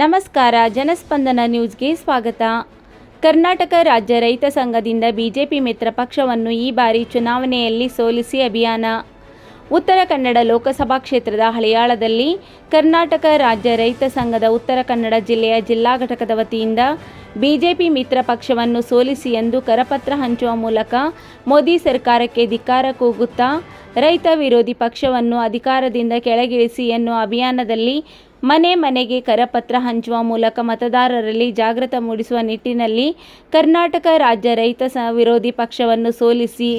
ನಮಸ್ಕಾರ, ಜನಸ್ಪಂದನ ನ್ಯೂಸ್ಗೆ ಸ್ವಾಗತ. ಕರ್ನಾಟಕ ರಾಜ್ಯ ರೈತ ಸಂಘದಿಂದ ಬಿಜೆಪಿ ಮಿತ್ರ ಪಕ್ಷವನ್ನು ಈ ಬಾರಿ ಚುನಾವಣೆಯಲ್ಲಿ ಸೋಲಿಸಿ ಅಭಿಯಾನ. ಉತ್ತರ ಕನ್ನಡ ಲೋಕಸಭಾ ಕ್ಷೇತ್ರದ ಹಳಿಯಾಳದಲ್ಲಿ ಕರ್ನಾಟಕ ರಾಜ್ಯ ರೈತ ಸಂಘದ ಉತ್ತರ ಕನ್ನಡ ಜಿಲ್ಲೆಯ ಜಿಲ್ಲಾ ಘಟಕದ ವತಿಯಿಂದ ಬಿಜೆಪಿ ಮಿತ್ರ ಪಕ್ಷವನ್ನು ಸೋಲಿಸಿ ಎಂದು ಕರಪತ್ರ ಹಂಚುವ ಮೂಲಕ ಮೋದಿ ಸರ್ಕಾರಕ್ಕೆ ಧಿಕ್ಕಾರ ಕೂಗುತ್ತಾ ರೈತ ವಿರೋಧಿ ಪಕ್ಷವನ್ನು ಅಧಿಕಾರದಿಂದ ಕೆಳಗಿಳಿಸಿ ಎನ್ನುವ ಅಭಿಯಾನದಲ್ಲಿ ಮನೆ ಮನೆಗೆ ಕರಪತ್ರ ಹಂಚುವ ಮೂಲಕ ಮತದಾರರಲ್ಲಿ ಜಾಗೃತಿ ಮೂಡಿಸುವ ನಿಟ್ಟಿನಲ್ಲಿ ಕರ್ನಾಟಕ ರಾಜ್ಯ ರೈತ ವಿರೋಧಿ ಪಕ್ಷವನ್ನು ಸೋಲಿಸಿ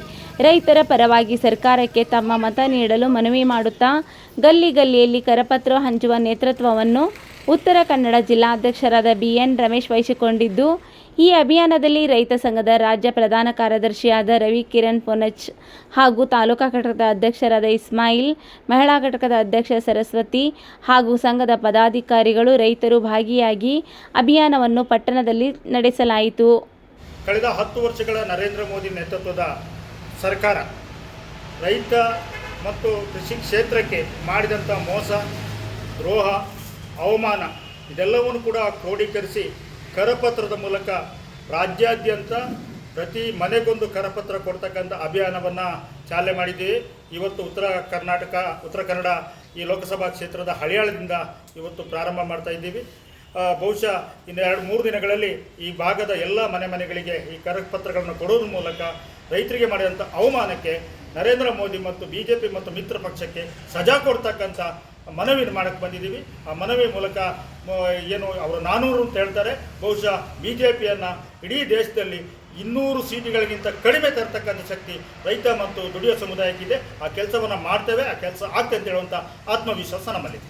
ರೈತರ ಪರವಾಗಿ ಸರ್ಕಾರಕ್ಕೆ ತಮ್ಮ ಮತ ನೀಡಲು ಮನವಿ ಮಾಡುತ್ತಾ ಗಲ್ಲಿ ಗಲ್ಲಿಯಲ್ಲಿ ಕರಪತ್ರ ಹಂಚುವ ನೇತೃತ್ವವನ್ನು ಉತ್ತರ ಕನ್ನಡ ಜಿಲ್ಲಾಧ್ಯಕ್ಷರಾದ BN ರಮೇಶ್ ವಹಿಸಿಕೊಂಡಿದ್ದು, ಈ ಅಭಿಯಾನದಲ್ಲಿ ರೈತ ಸಂಘದ ರಾಜ್ಯ ಪ್ರಧಾನ ಕಾರ್ಯದರ್ಶಿಯಾದ ರವಿ ಕಿರಣ್ ಪೊನ್ನಚ್ ಹಾಗೂ ತಾಲೂಕಾ ಘಟಕದ ಅಧ್ಯಕ್ಷರಾದ ಇಸ್ಮಾಯಿಲ್, ಮಹಿಳಾ ಘಟಕದ ಅಧ್ಯಕ್ಷ ಸರಸ್ವತಿ ಹಾಗೂ ಸಂಘದ ಪದಾಧಿಕಾರಿಗಳು ರೈತರು ಭಾಗಿಯಾಗಿ ಅಭಿಯಾನವನ್ನು ಪಟ್ಟಣದಲ್ಲಿ ನಡೆಸಲಾಯಿತು. ಕಳೆದ 10 ವರ್ಷಗಳ ನರೇಂದ್ರ ಮೋದಿ ನೇತೃತ್ವದ ಸರ್ಕಾರ ರೈತ ಮತ್ತು ಕೃಷಿ ಕ್ಷೇತ್ರಕ್ಕೆ ಮಾಡಿದಂಥ ಮೋಸ, ದ್ರೋಹ, ಅವಮಾನ ಇದೆಲ್ಲವನ್ನು ಕೂಡ ಕ್ರೋಢೀಕರಿಸಿ ಕರಪತ್ರದ ಮೂಲಕ ರಾಜ್ಯಾದ್ಯಂತ ಪ್ರತಿ ಮನೆಗೊಂದು ಕರಪತ್ರ ಕೊಡ್ತಕ್ಕಂಥ ಅಭಿಯಾನವನ್ನು ಚಾಲನೆ ಮಾಡಿದ್ದೀವಿ. ಇವತ್ತು ಉತ್ತರ ಕನ್ನಡ ಈ ಲೋಕಸಭಾ ಕ್ಷೇತ್ರದ ಹಳಿಯಾಳದಿಂದ ಇವತ್ತು ಪ್ರಾರಂಭ ಮಾಡ್ತಾ ಇದ್ದೀವಿ. ಬಹುಶಃ ಇನ್ನು 2-3 ದಿನಗಳಲ್ಲಿ ಈ ಭಾಗದ ಎಲ್ಲ ಮನೆಗಳಿಗೆ ಈ ಕರಪತ್ರಗಳನ್ನು ಕೊಡೋದ್ರ ಮೂಲಕ ರೈತರಿಗೆ ಮಾಡಿದಂಥ ಅವಮಾನಕ್ಕೆ ನರೇಂದ್ರ ಮೋದಿ ಮತ್ತು BJP ಮತ್ತು ಮಿತ್ರ ಪಕ್ಷಕ್ಕೆ ಸಜಾ ಕೊಡ್ತಕ್ಕಂಥ ಮನವಿ ಮಾಡಕ್ಕೆ ಬಂದಿದ್ದೀವಿ. ಆ ಮನವಿ ಮೂಲಕ ಏನು ಅವರು 400 ಅಂತ ಹೇಳ್ತಾರೆ, ಬಹುಶಃ BJPಯನ್ನು ಇಡೀ ದೇಶದಲ್ಲಿ 200 ಸೀಟುಗಳಿಗಿಂತ ಕಡಿಮೆ ತರ್ತಕ್ಕಂಥ ಶಕ್ತಿ ರೈತ ಮತ್ತು ದುಡಿಯೋ ಸಮುದಾಯಕ್ಕಿದೆ. ಆ ಕೆಲಸವನ್ನು ಮಾಡ್ತೇವೆ, ಆ ಕೆಲಸ ಆಗ್ತದೆ ಅಂತ ಹೇಳುವಂಥ ಆತ್ಮವಿಶ್ವಾಸ ನಮ್ಮಲ್ಲಿದೆ.